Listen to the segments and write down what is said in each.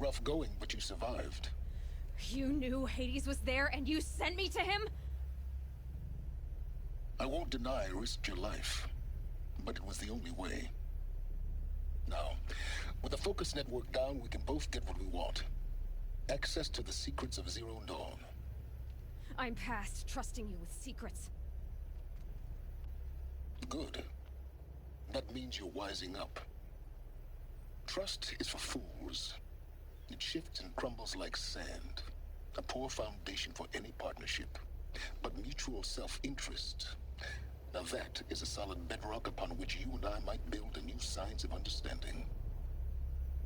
rough going, but you survived. You knew Hades was there and you sent me to him? I won't deny I risked your life, but it was the only way. Now, with the focus network down, we can both get what we want. Access to the secrets of Zero Dawn. I'm past trusting you with secrets. Good. That means you're wising up. Trust is for fools. It shifts and crumbles like sand. A poor foundation for any partnership. But mutual self-interest, now that is a solid bedrock upon which you and I might build a new science of understanding.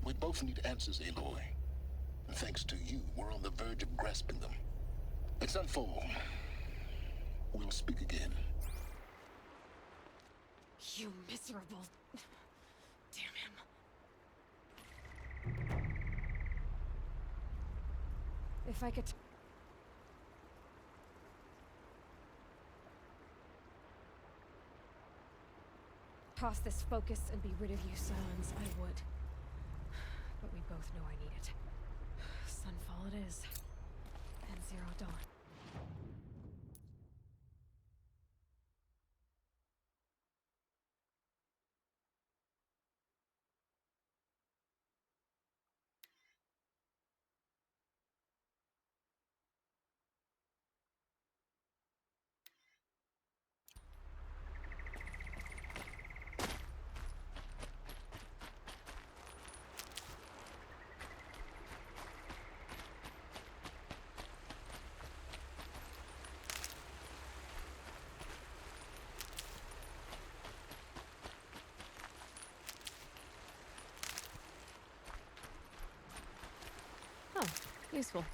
We both need answers, Aloy. And thanks to you, we're on the verge of grasping them. It's unfold. We'll speak again. You miserable... Damn him. If I could... toss this focus and be rid of you, Silence, I would. But we both know I need it. Sunfall it is. And Zero Dawn. Oh, useful.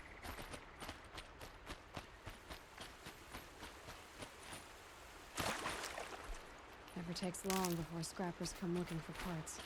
Never takes long before scrappers come looking for parts.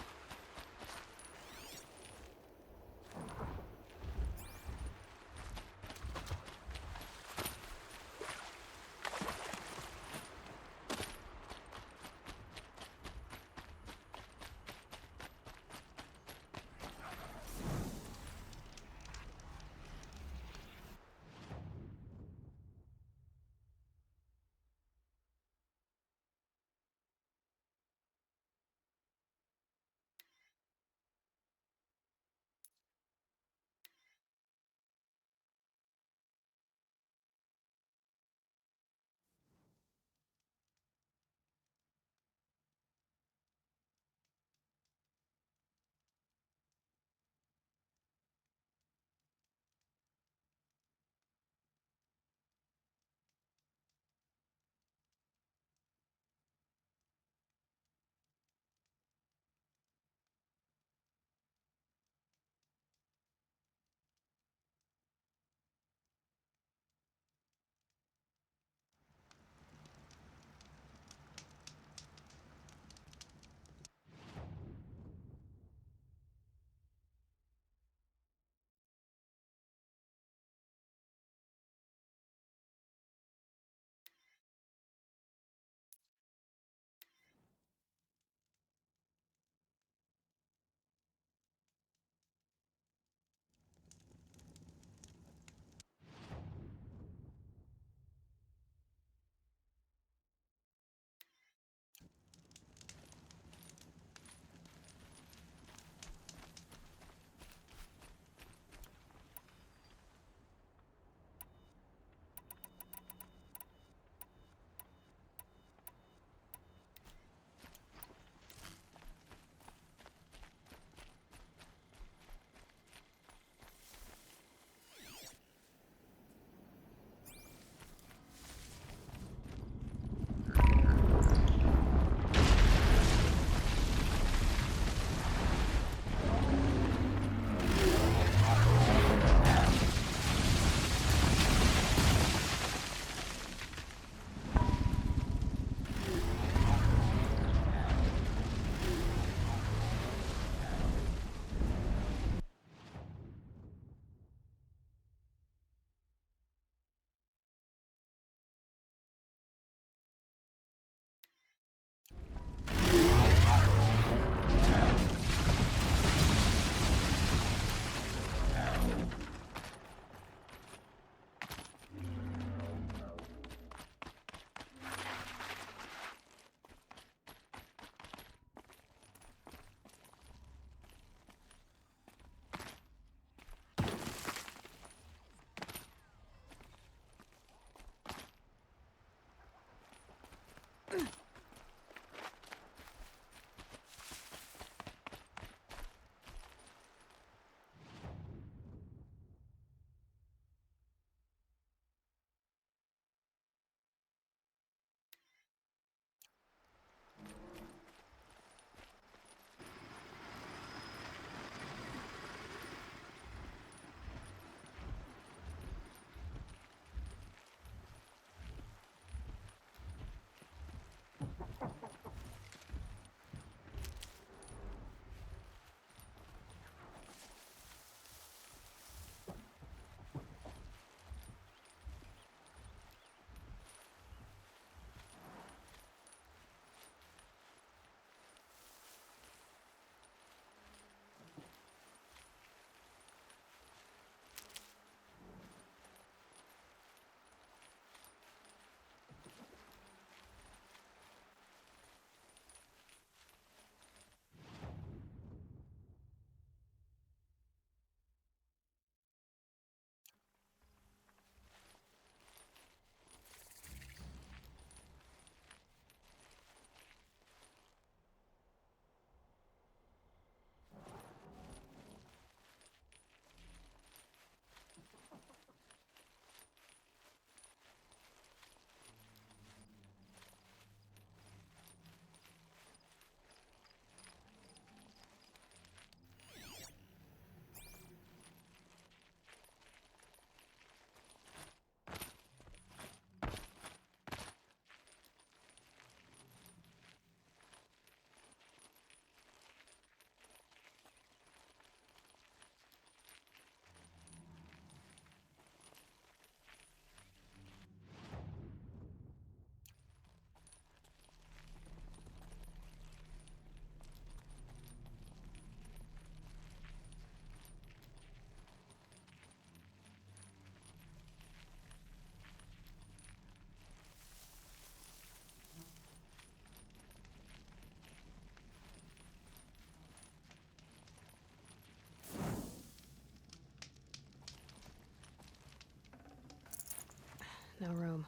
No room.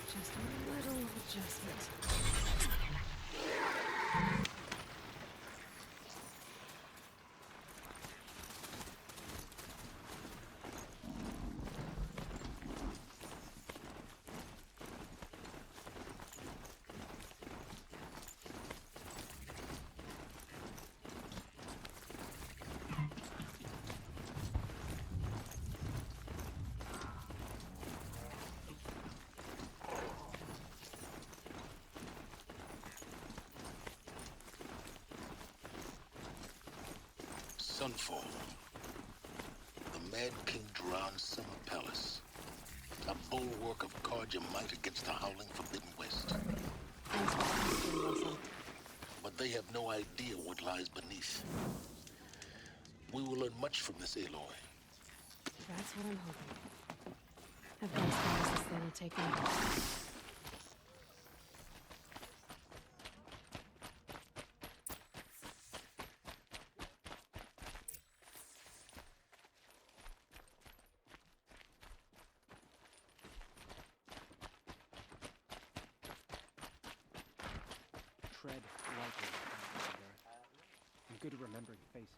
Just a little adjustment. Sunfall. The Mad King Duran's summer palace. A bulwark of Carja might against the howling Forbidden West. Thanks for asking, Osat. But they have no idea what lies beneath. We will learn much from this Aloy. That's what I'm hoping. I've got as far as this thing will take me. Tread lightly, Commander. I'm good at remembering faces.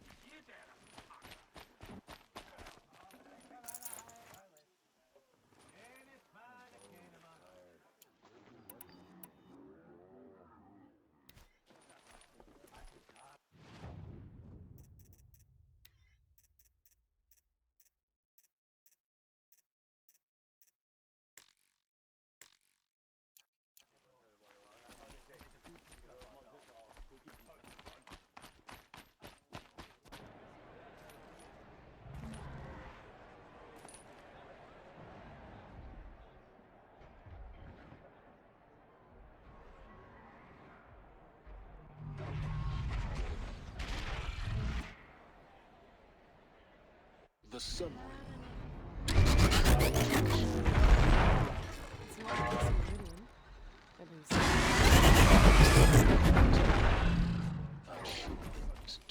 The summary. It's not like it's a good one. At least. I'm sure it isn't.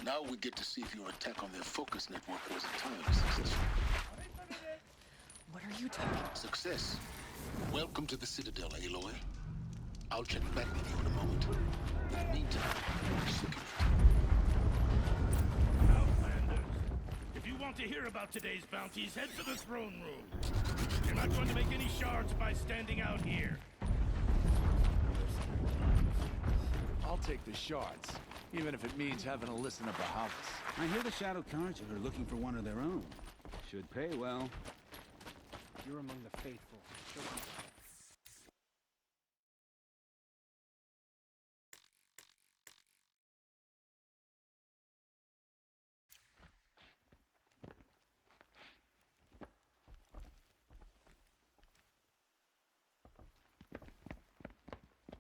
Now we get to see if your attack on their focus network was entirely successful. What are you talking about? Success. Welcome to the Citadel, Aloy. I'll check back with you in a moment. In the meantime, secure it. Outlanders, if you want to hear about today's bounties, head to the throne room. You're not going to make any shards by standing out here. I'll take the shards, even if it means having to listen to Bahavas. I hear the Shadow Carja are looking for one of their own. Should pay well. You're among the faithful.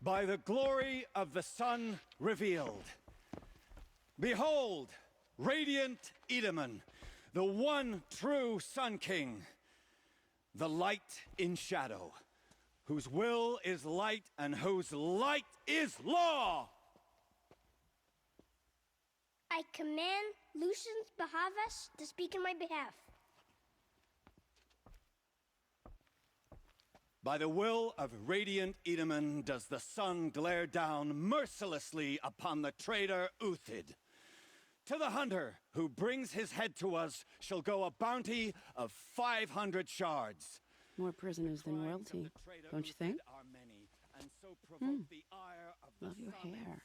By the glory of the sun revealed. Behold, radiant Edaman, the one true Sun King, the light in shadow, whose will is light and whose light is law! I command Lucius Bahavas to speak in my behalf. By the will of radiant Edaman does the sun glare down mercilessly upon the traitor Uthid. To the hunter who brings his head to us shall go a bounty of 500 shards. More prisoners than royalty, don't you think? Love your hair.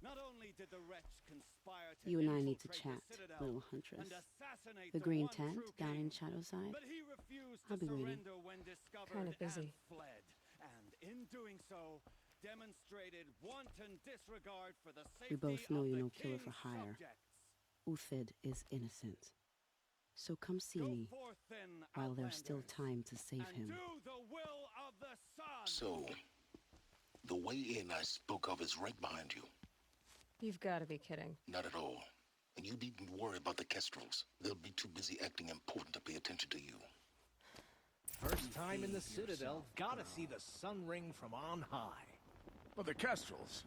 Not only did the wretch conspire to You and I need to infiltrate chat, the Citadel little huntress. and assassinate The green one tent true down king, in Shadowside. but he refused I'll to be waiting. surrender when discovered Kinda busy. and fled. And in doing so, demonstrated wanton disregard for the We safety both know of you're the no killer for king's hire. subjects. Uthid is innocent. So come see Go me forth then, while there's still Outlanders, time to save and him. do the will of the sun. So, the way in I spoke of is right behind you. You've got to be kidding. Not at all. And you needn't worry about the Kestrels. They'll be too busy acting important to pay attention to you. First time in the Citadel, gotta see the sun ring from on high. But the Kestrels.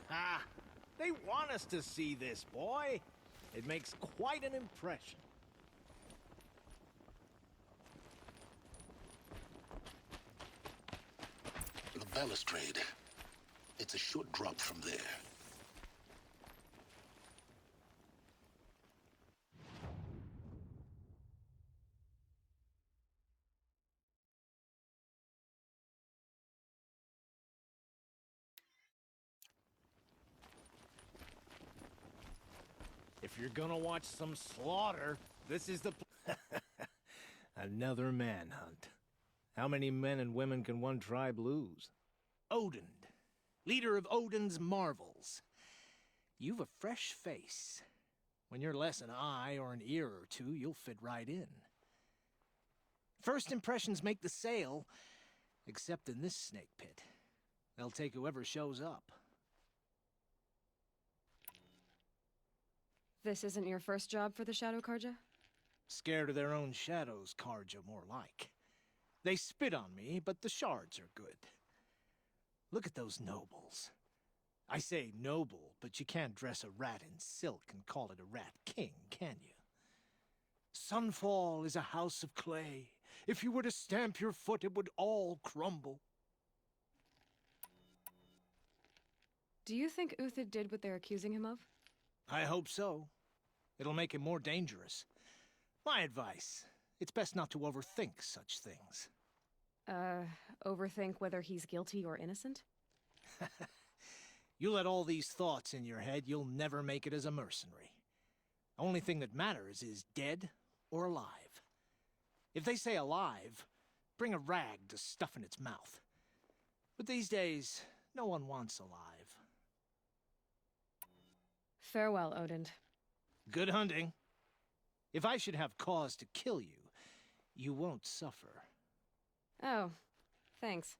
Ha! They want us to see this, boy. It makes quite an impression. The balustrade. It's a short drop from there. If you're gonna watch some slaughter, this is the Another manhunt. How many men and women can one tribe lose? Odin, leader of Odin's marvels. You've a fresh face. When you're less an eye or an ear or two, you'll fit right in. First impressions make the sale, except in this snake pit. They'll take whoever shows up. This isn't your first job for the Shadow Carja? Scared of their own shadows, Karja, more like. They spit on me, but the shards are good. Look at those nobles. I say noble, but you can't dress a rat in silk and call it a rat king, can you? Sunfall is a house of clay. If you were to stamp your foot, it would all crumble. Do you think Uthid did what they're accusing him of? I hope so. It'll make him more dangerous. My advice, it's best not to overthink such things. Overthink whether he's guilty or innocent? You let all these thoughts in your head, you'll never make it as a mercenary. Only thing that matters is dead or alive. If they say alive, bring a rag to stuff in its mouth. But these days, no one wants alive. Farewell, Odin. Good hunting. If I should have cause to kill you, you won't suffer. Oh, thanks.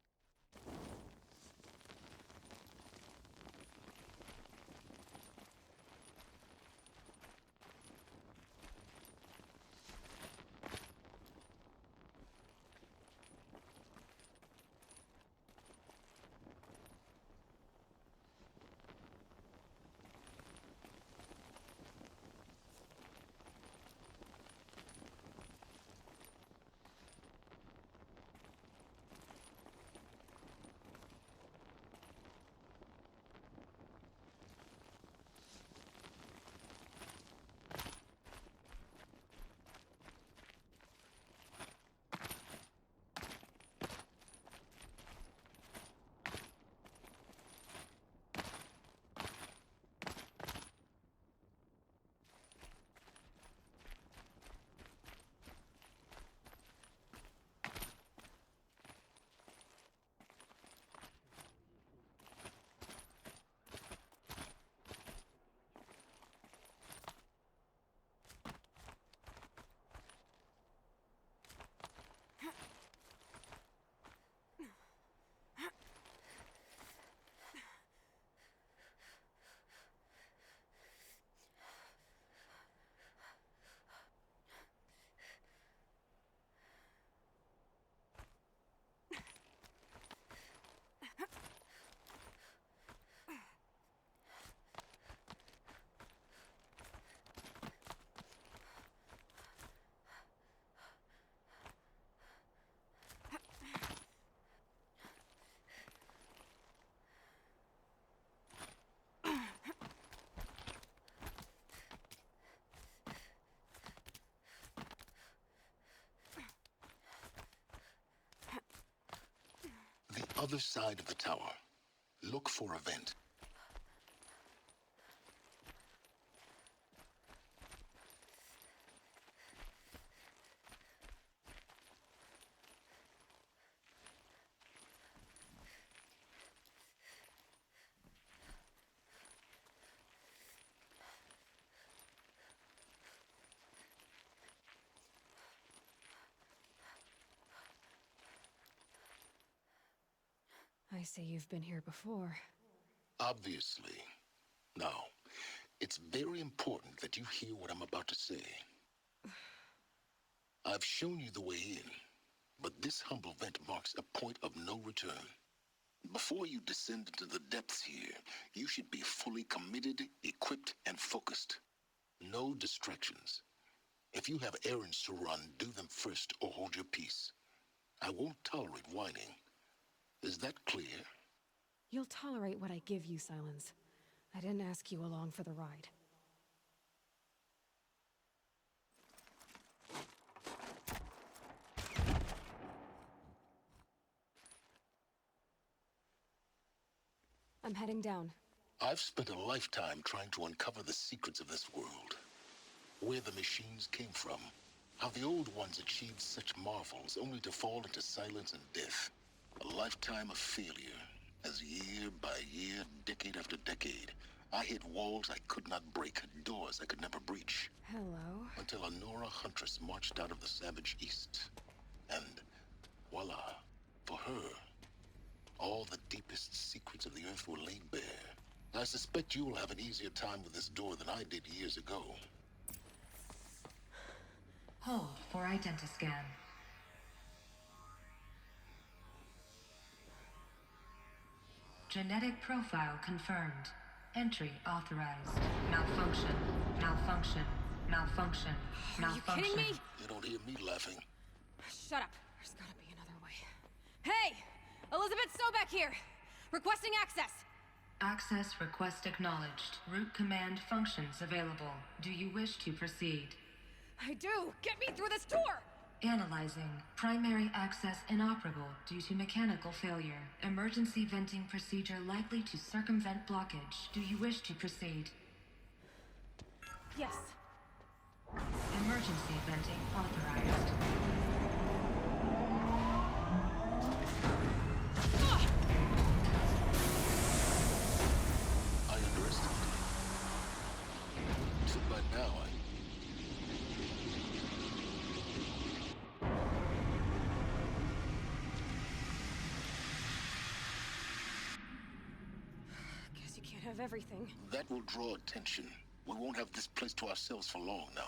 other side of the tower. Look for a vent. I see you've been here before. Obviously. Now, it's very important that you hear what I'm about to say. I've shown you the way in, but this humble vent marks a point of no return. Before you descend into the depths here, you should be fully committed, equipped, and focused. No distractions. If you have errands to run, do them first or hold your peace. I won't tolerate whining. Is that clear? You'll tolerate what I give you, Silence. I didn't ask you along for the ride. I'm heading down. I've spent a lifetime trying to uncover the secrets of this world. Where the machines came from. How the old ones achieved such marvels only to fall into silence and death. A lifetime of failure, as year by year, decade after decade, I hit walls I could not break, doors I could never breach. Hello? Until a Nora huntress marched out of the savage east. And voila, for her, all the deepest secrets of the earth were laid bare. I suspect you will have an easier time with this door than I did years ago. Hold for identiscan. Genetic profile confirmed. Entry authorized. Malfunction. Malfunction. Malfunction. Are you kidding me? You don't hear me laughing. Shut up. There's gotta be another way. Hey! Elizabeth Sobek here! Requesting access! Access request acknowledged. Root command functions available. Do you wish to proceed? I do! Get me through this door! Analyzing. Primary access inoperable due to mechanical failure. Emergency venting procedure likely to circumvent blockage. Do you wish to proceed? Yes. Emergency venting authorized. I underestimated you. So by now, Guess you can't have everything. that will draw attention. We won't have this place to ourselves for long now.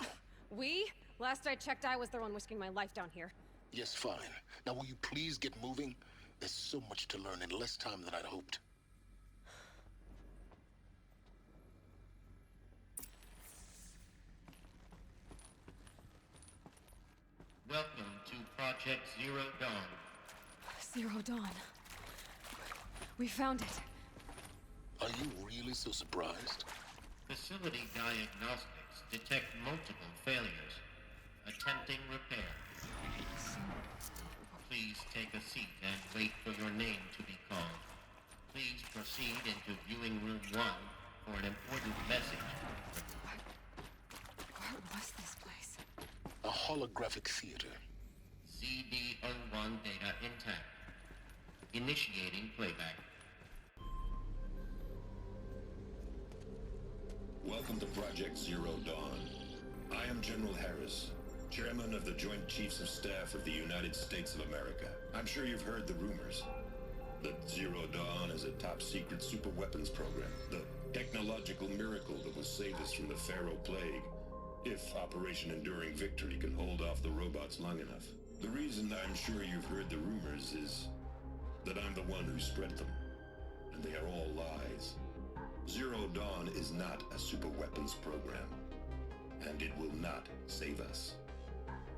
We? Last I checked, I was the one risking my life down here. Yes, fine. Now will you please get moving? There's so much to learn in less time than I'd hoped. Welcome to Project Zero Dawn. Zero Dawn. We found it. Are you really so surprised? Facility diagnostics detect multiple failures. Attempting repair. Please take a seat and wait for your name to be called. Please proceed into viewing room 1 for an important message. What was this place? A holographic theater. CD01 data intact. Initiating playback. Welcome to Project Zero Dawn. I am General Harris, Chairman of the Joint Chiefs of Staff of the United States of America. I'm sure you've heard the rumors that Zero Dawn is a top-secret superweapons program, the technological miracle that will save us from the Pharaoh Plague, if Operation Enduring Victory can hold off the robots long enough. The reason I'm sure you've heard the rumors is that I'm the one who spread them, and they are all lies. Zero Dawn is not a superweapons program, and it will not save us.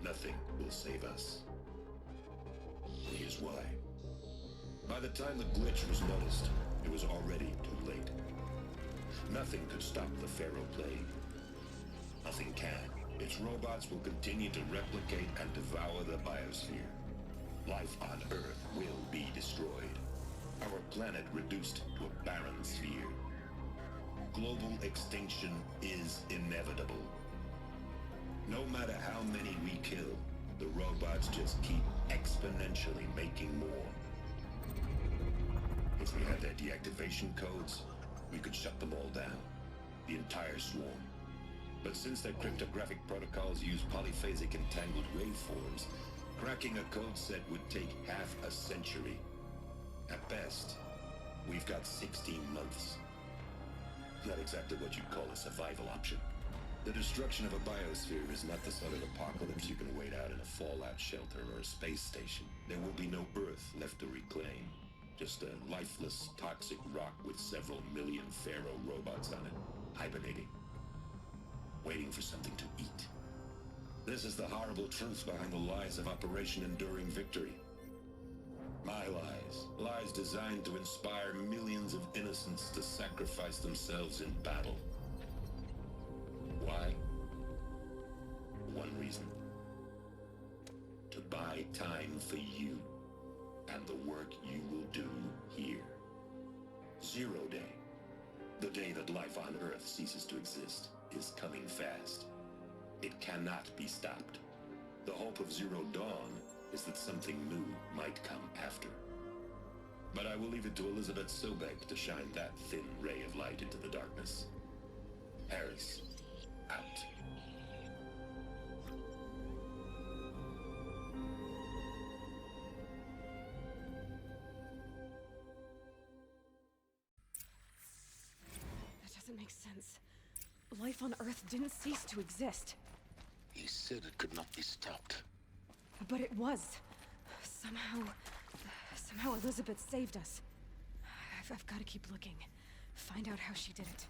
Nothing will save us. Here's why. By the time the glitch was noticed, it was already too late. Nothing could stop the Pharaoh Plague. Nothing can. Its robots will continue to replicate and devour the biosphere. Life on Earth will be destroyed. Our planet reduced to a barren sphere. Global extinction is inevitable. No matter how many we kill, the robots just keep exponentially making more. If we had their deactivation codes, we could shut them all down. The entire swarm. But since their cryptographic protocols use polyphasic entangled waveforms, cracking a code set would take half a century. At best, we've got 16 months. Not exactly what you'd call a survival option. The destruction of a biosphere is not the sort of apocalypse you can wait out in a fallout shelter or a space station. There will be no Earth left to reclaim. Just a lifeless, toxic rock with several million Pharaoh robots on it, hibernating. Waiting for something to eat. This is the horrible truth behind the lies of Operation Enduring Victory. My lies. Lies designed to inspire millions of innocents to sacrifice themselves in battle. Why? One reason. To buy time for you and the work you will do here. 0 Day. The day that life on Earth ceases to exist is coming fast. It cannot be stopped. The hope of Zero Dawn is that something new might come after. But I will leave it to Elizabeth Sobek to shine that thin ray of light into the darkness. Harris, out. That doesn't make sense. Life on Earth didn't cease to exist. He said it could not be stopped. But it was. Somehow Elizabeth saved us. I've got to keep looking. Find out how she did it.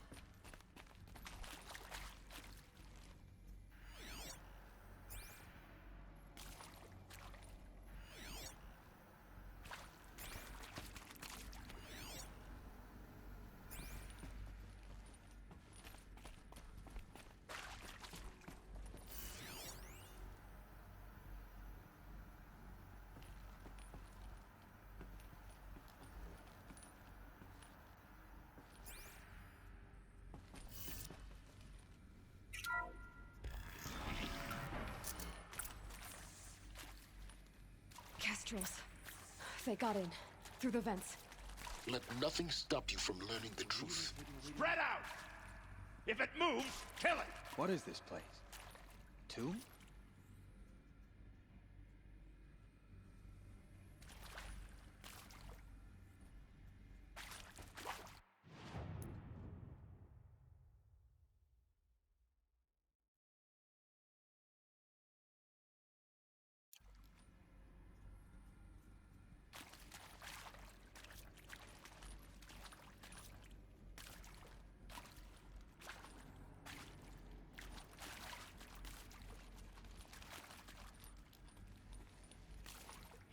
Kestrels. They got in. Through the vents. Let nothing stop you from learning the truth. Spread out! If it moves, kill it! What is this place? Tomb?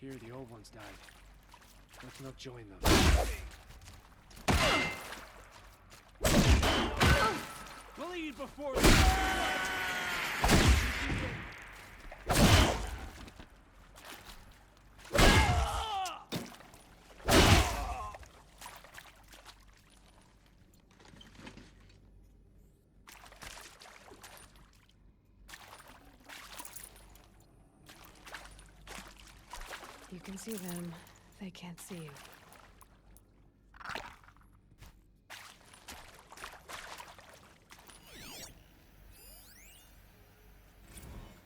Here, the old ones died. Let's not join them. Bleed before You can see them. They can't see you.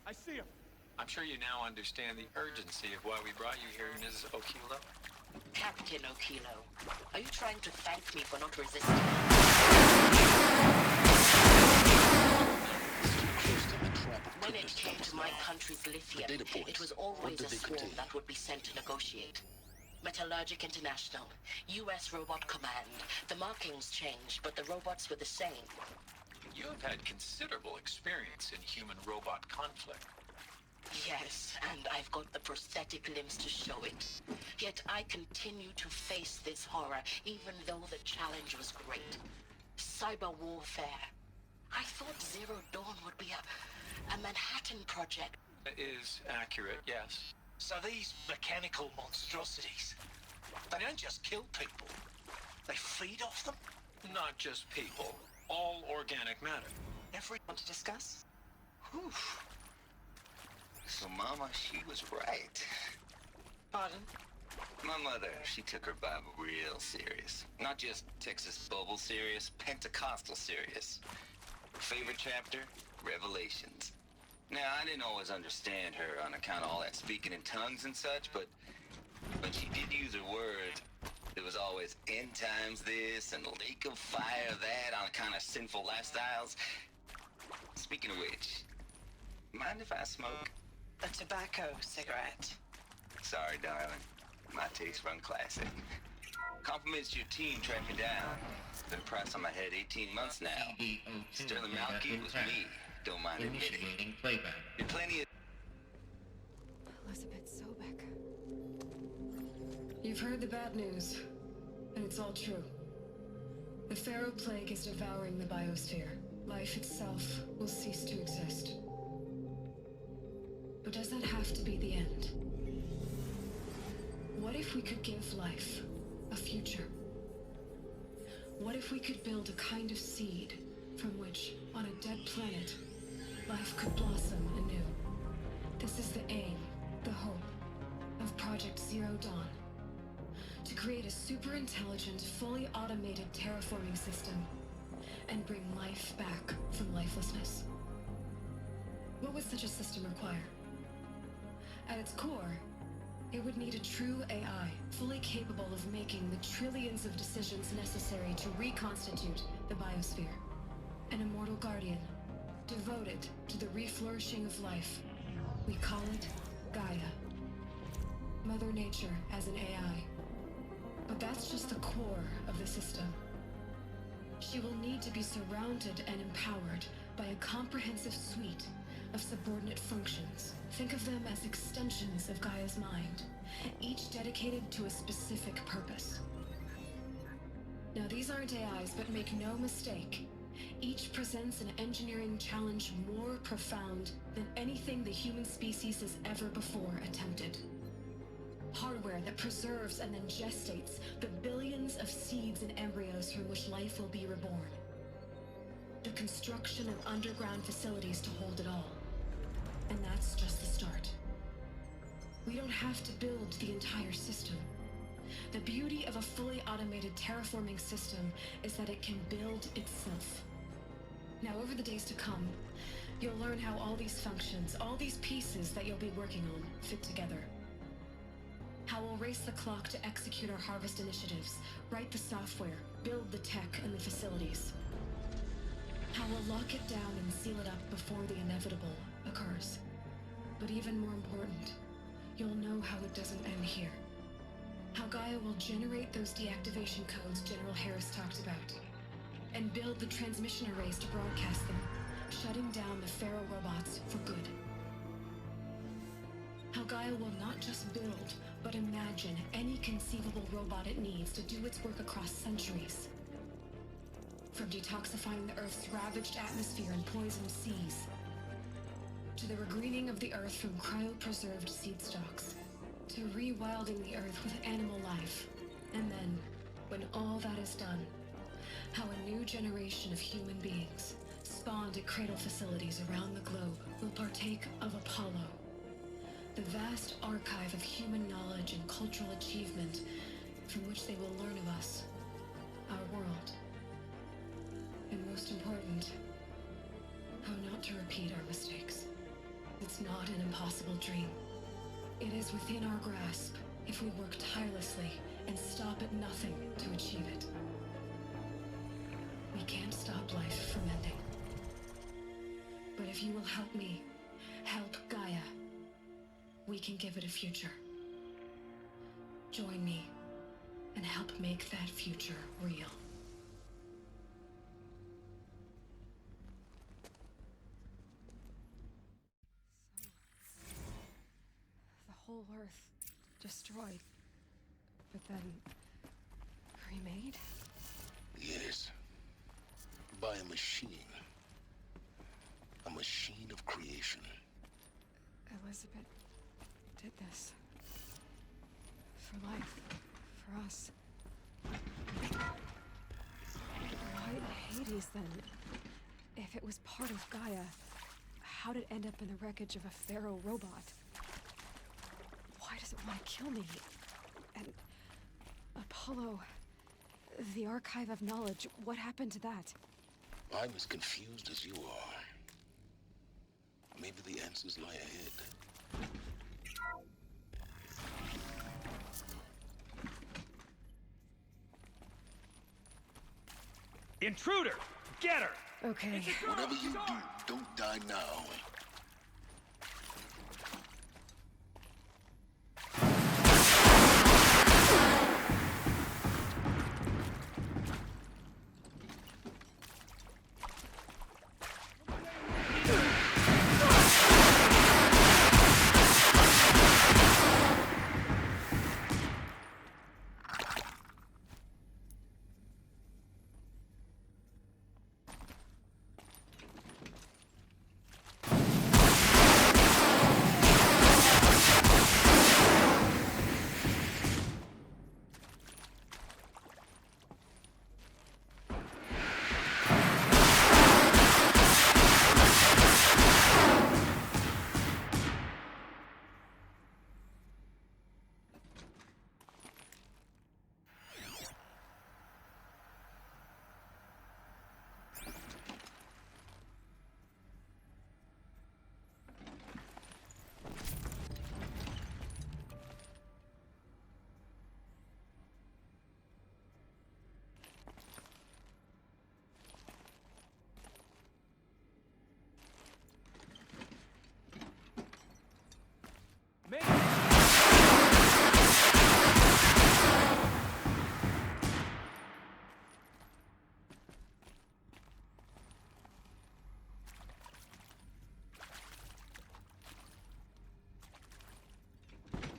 I see him. I'm sure you now understand the urgency of why we brought you here, Ms. Okilo. Captain Okilo, are you trying to thank me for not resisting? When it came to my country's lithium, it was always a swarm that would be sent to negotiate. Metallurgic International, U.S. Robot Command. The markings changed, but the robots were the same. You have had considerable experience in human-robot conflict. Yes, and I've got the prosthetic limbs to show it. Yet I continue to face this horror, even though the challenge was great. Cyber warfare. I thought Zero Dawn would be a Manhattan project. It is accurate, yes. So these mechanical monstrosities, They don't just kill people. They feed off them. Not just people. All organic matter. Want to discuss? Whew. So Mama, she was right. Pardon? My mother, she took her Bible real serious. Not just Texas Bible serious, Pentecostal serious. Favorite chapter? Revelations. Now, I didn't always understand her on account of all that speaking in tongues and such, but when she did use her words, there was always end times this and lake of fire that on account of sinful lifestyles. Speaking of which, mind if I smoke? A tobacco cigarette. Sorry, darling. My taste run classic. Compliments to your team tracked me down. Been a price on my head 18 months now. Sterling Malky was me. Don't mind admitting. Did plenty of... Elizabeth Sobek. You've heard the bad news, and it's all true. The Pharaoh Plague is devouring the biosphere. Life itself will cease to exist. But does that have to be the end? What if we could give life a future? What if we could build a kind of seed from which, on a dead planet, life could blossom anew? This is the aim, the hope, of Project Zero Dawn. To create a super-intelligent, fully automated terraforming system and bring life back from lifelessness. What would such a system require? At its core, it would need a true AI, fully capable of making the trillions of decisions necessary to reconstitute the biosphere. An immortal guardian, devoted to the reflourishing of life. We call it Gaia. Mother Nature as an AI. But that's just the core of the system. She will need to be surrounded and empowered by a comprehensive suite of subordinate functions. Think of them as extensions of Gaia's mind, each dedicated to a specific purpose. Now, these aren't AIs, but make no mistake, each presents an engineering challenge more profound than anything the human species has ever before attempted. Hardware that preserves and then gestates the billions of seeds and embryos from which life will be reborn. The construction of underground facilities to hold it all. And that's just the start. We don't have to build the entire system. The beauty of a fully automated terraforming system is that it can build itself. Now, over the days to come, you'll learn how all these functions, all these pieces that you'll be working on, fit together. How we'll race the clock to execute our harvest initiatives, write the software, build the tech and the facilities. How we'll lock it down and seal it up before the inevitable occurs. But even more important, you'll know how it doesn't end here. How Gaia will generate those deactivation codes General Harris talked about, and build the transmission arrays to broadcast them, shutting down the Pharaoh robots for good. How Gaia will not just build, but imagine any conceivable robot it needs to do its work across centuries. From detoxifying the Earth's ravaged atmosphere and poisoned seas, to the regreening of the Earth from cryopreserved seed stocks, to rewilding the Earth with animal life. And then, when all that is done, how a new generation of human beings, spawned at cradle facilities around the globe, will partake of Apollo, the vast archive of human knowledge and cultural achievement from which they will learn of us, our world. And most important, how not to repeat our mistakes. It's not an impossible dream. It is within our grasp if we work tirelessly and stop at nothing to achieve it. We can't stop life from ending. But if you will help me, help Gaia, we can give it a future. Join me and help make that future real. The whole Earth destroyed, but then remade? Yes. By a machine. A machine of creation. Elizabeth did this. For life. for us. Why Hades, then? If it was part of Gaia, how'd it end up in the wreckage of a pharaoh robot? Why does it want to kill me? And Apollo, the Archive of Knowledge, what happened to that? I'm as confused as you are. Maybe the answers lie ahead. Intruder! Get her! Okay. Whatever you do, don't die now.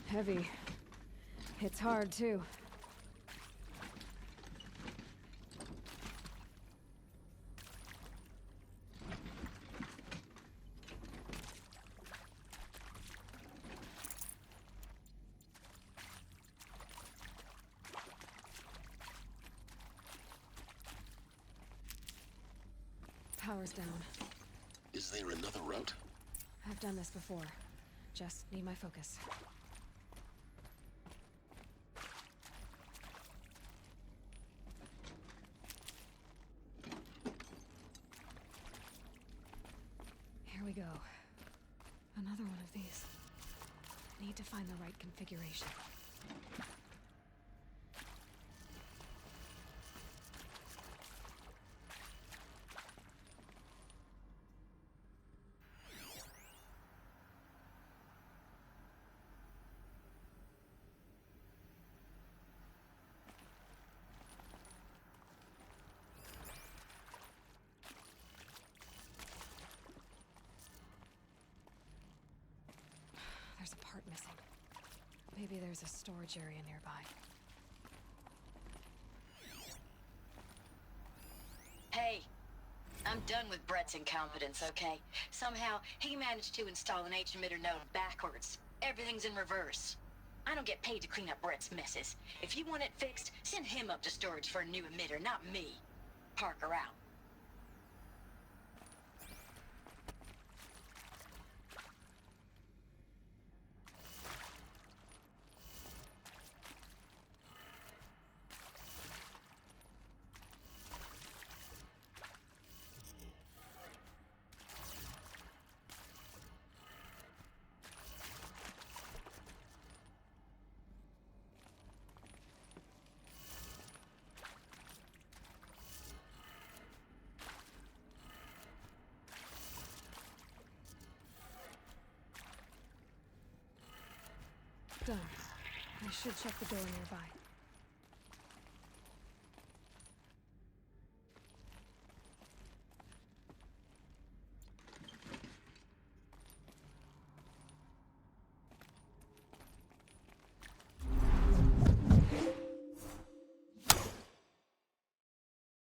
Heavy. Hits hard, too. Power's down. Is there another route? I've done this before. Just need my focus. Here we go. Another one of these. Need to find the right configuration. There's a part missing. Maybe there's a storage area nearby. Hey, I'm done with Brett's incompetence, okay? Somehow, he managed to install an H-emitter node backwards. Everything's in reverse. I don't get paid to clean up Brett's messes. If you want it fixed, send him up to storage for a new emitter, not me. Parker out. Done. I should check the door nearby.